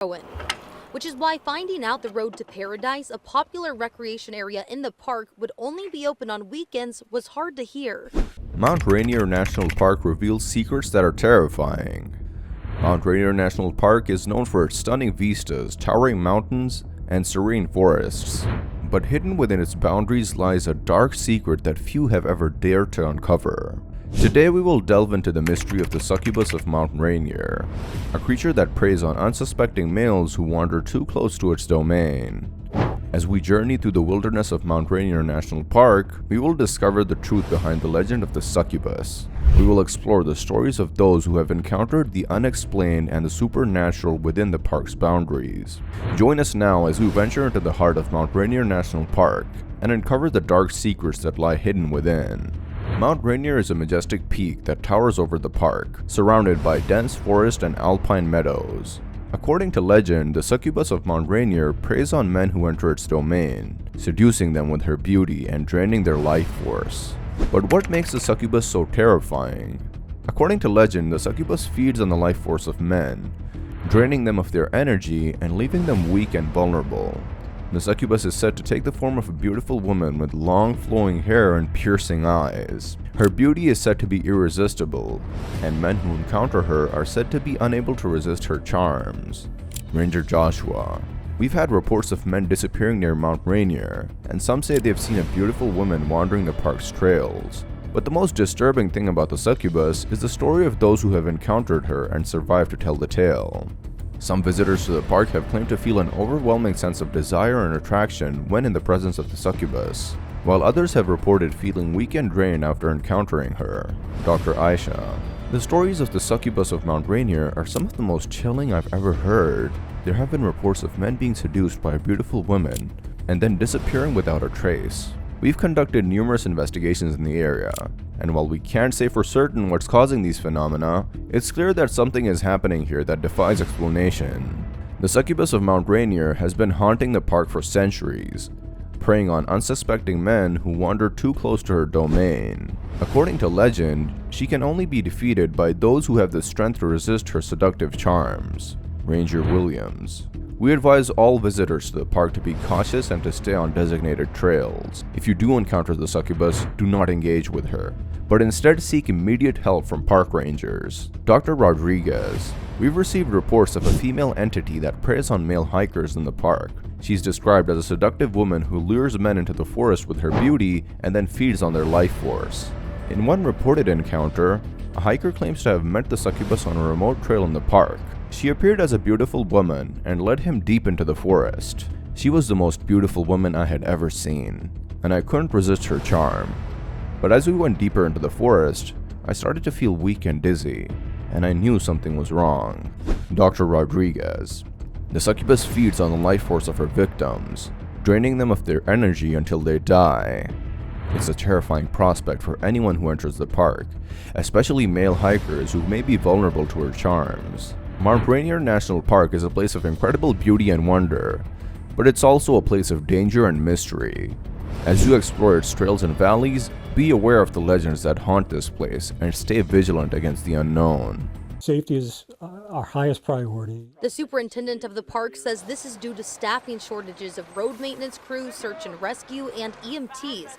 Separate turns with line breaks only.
heroin. Which is why finding out the Road to Paradise, a popular recreation area in the park, would only be open on weekends was hard to hear.
Mt Rainier National Park reveals secrets that are terrifying. Mt Rainier National Park is known for its stunning vistas, towering mountains, and serene forests. But hidden within its boundaries lies a dark secret that few have ever dared to uncover. Today we will delve into the mystery of the Succubus of Mt Rainier, a creature that preys on unsuspecting males who wander too close to its domain. As we journey through the wilderness of Mt Rainier National Park, we will discover the truth behind the legend of the succubus. We will explore the stories of those who have encountered the unexplained and the supernatural within the park's boundaries. Join us now as we venture into the heart of Mt Rainier National Park and uncover the dark secrets that lie hidden within. Mt Rainier is a majestic peak that towers over the park, surrounded by dense forest and alpine meadows. According to legend, the Succubus of Mt Rainier preys on men who enter its domain, seducing them with her beauty and draining their life force. But what makes the succubus so terrifying? According to legend, the succubus feeds on the life force of men, draining them of their energy and leaving them weak and vulnerable. The succubus is said to take the form of a beautiful woman with long flowing hair and piercing eyes. Her beauty is said to be irresistible, and men who encounter her are said to be unable to resist her charms. Ranger Joshua. We've had reports of men disappearing near Mt Rainier, and some say they've seen a beautiful woman wandering the park's trails. But the most disturbing thing about the succubus is the story of those who have encountered her and survived to tell the tale. Some visitors to the park have claimed to feel an overwhelming sense of desire and attraction when in the presence of the succubus, while others have reported feeling weak and drained after encountering her. Dr. Aisha. The stories of the Succubus of Mt Rainier are some of the most chilling I've ever heard. There have been reports of men being seduced by a beautiful woman and then disappearing without a trace. We've conducted numerous investigations in the area, and while we can't say for certain what's causing these phenomena, it's clear that something is happening here that defies explanation. The Succubus of Mt Rainier has been haunting the park for centuries, preying on unsuspecting men who wander too close to her domain. According to legend, she can only be defeated by those who have the strength to resist her seductive charms. Ranger Williams. We advise all visitors to the park to be cautious and to stay on designated trails. If you do encounter the succubus, do not engage with her, but instead seek immediate help from park rangers. Dr. Rodriguez. We've received reports of a female entity that preys on male hikers in the park. She's described as a seductive woman who lures men into the forest with her beauty and then feeds on their life force. In one reported encounter, a hiker claims to have met the succubus on a remote trail in the park. She appeared as a beautiful woman and led him deep into the forest. She was the most beautiful woman I had ever seen, and I couldn't resist her charm. But as we went deeper into the forest, I started to feel weak and dizzy, and I knew something was wrong. Dr. Rodriguez. The succubus feeds on the life force of her victims, draining them of their energy until they die. It's a terrifying prospect for anyone who enters the park, especially male hikers who may be vulnerable to her charms. Mt Rainier National Park is a place of incredible beauty and wonder, but it's also a place of danger and mystery. As you explore its trails and valleys, be aware of the legends that haunt this place and stay vigilant against the unknown.
Safety is our highest priority.
The superintendent of the park says this is due to staffing shortages of road maintenance crews, search and rescue, and EMTs.